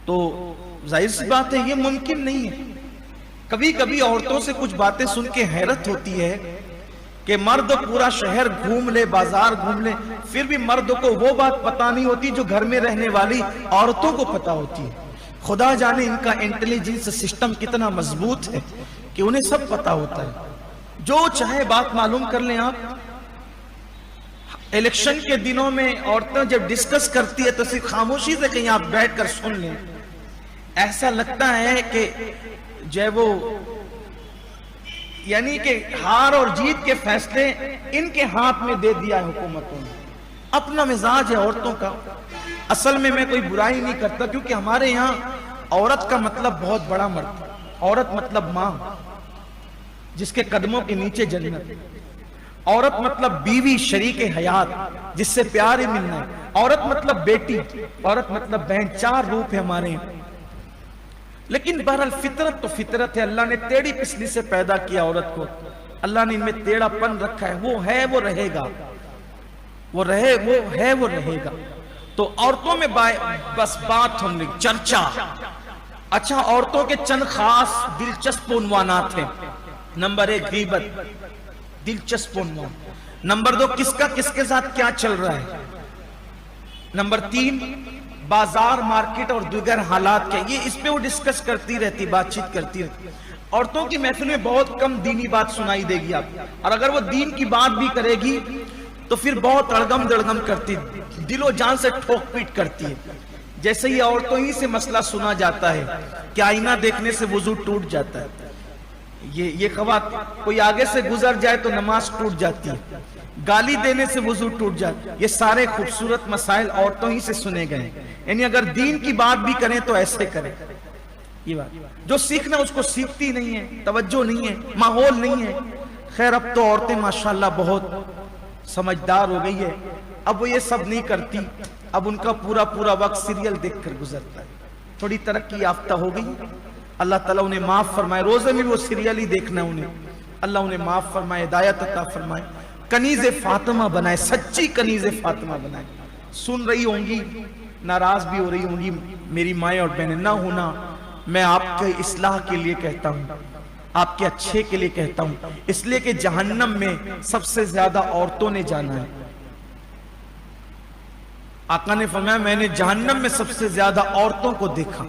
تو ظاہر سی بات ہے یہ ممکن نہیں ہے. کبھی کبھی عورتوں سے کچھ باتیں سن کے حیرت ہوتی ہے کہ مرد پورا شہر گھوم لے، بازار گھوم لے، پھر بھی مرد کو وہ بات پتا نہیں ہوتی جو گھر میں رہنے والی عورتوں کو پتا ہوتی ہے. خدا جانے ان کا انٹیلیجنس سسٹم کتنا مضبوط ہے کہ انہیں سب پتا ہوتا ہے. جو چاہے بات معلوم کر لیں آپ. الیکشن کے دنوں میں عورتیں جب ڈسکس کرتی ہے تو صرف خاموشی سے کہیں آپ بیٹھ کر سن لیں، ایسا لگتا ہے کہ وہ یعنی کہ ہار اور جیت کے فیصلے ان کے ہاتھ میں دے دیا ہے حکومتوں نے. اپنا مزاج ہے عورتوں کا. اصل میں کوئی برائی نہیں کرتا، کیونکہ ہمارے یہاں عورت کا مطلب بہت بڑا مرتبہ. عورت مطلب ماں جس کے قدموں کے نیچے جنت. عورت مطلب بیوی شریک حیات جس سے پیار ہی ملنا ہے. عورت مطلب بیٹی، عورت مطلب بہن. 4 روپ ہے ہمارے یہاں. لیکن بہرحال فطرت تو فطرت ہے. اللہ نے ٹیڑھی پسلی سے پیدا کیا عورت کو. اللہ نے ان میں ٹیڑھا پن رکھا ہے. وہ ہے وہ رہے گا، وہ ہے وہ رہے گا. تو عورتوں میں بس بات ہم نے چرچا. اچھا، عورتوں کے چند خاص دلچسپ عنوانات ہیں. نمبر 1 غیبت، دلچسپ عنوان. نمبر 2 کس کا کس کے ساتھ کیا چل رہا ہے. نمبر 3 بازار مارکیٹ اور دیگر حالات کے. یہ اس پہ وہ ڈسکس کرتی رہتی، بات چیت کرتی رہتی. عورتوں کی محفل میں بہت کم دینی بات سنائی دے گی آپ، اور اگر وہ دین کی بات بھی کرے گی تو پھر بہت اڑگم دڑگم کرتی، دل و جان سے ٹھوک پیٹ کرتی ہے. جیسے ہی عورتوں ہی سے مسئلہ سنا جاتا ہے کہ آئینہ دیکھنے سے وضو ٹوٹ جاتا ہے. یہ خواتین کوئی آگے سے گزر جائے تو نماز ٹوٹ جاتی ہے. گالی دینے سے وضو ٹوٹ جاتا ہے. یہ سارے خوبصورت مسائل عورتوں ہی سے سنے گئے. یعنی اگر دین کی بات بھی کریں تو ایسے کریں. یہ بات جو سیکھنا اس کو سیکھتی نہیں ہے، توجہ نہیں ہے، ماحول نہیں ہے. خیر اب تو عورتیں ماشاءاللہ بہت سمجھدار ہو گئی ہے. اب وہ یہ سب نہیں کرتی. اب ان کا پورا وقت سیریل دیکھ کر گزرتا ہے. تھوڑی ترقی یافتہ ہو گئی. اللہ تعالیٰ انہیں معاف فرمائے. روزے میں وہ سیریل ہی دیکھنا انہیں. اللہ انہیں معاف فرمائے، ہدایت عطا فرمائے، کنیز فاطمہ بنائے، سچی کنیز فاطمہ بنائے. سن رہی ہوں گی، ناراض بھی ہو رہی ہوں گی میری مائیں اور بہنیں. نہ ہونا، میں آپ کے اصلاح کے لیے کہتا ہوں، آپ کے اچھے کے لیے کہتا ہوں. اس لیے کہ جہنم میں سب سے زیادہ عورتوں نے جانا ہے. آقا نے فرمایا میں نے جہنم میں سب سے زیادہ عورتوں کو دیکھا.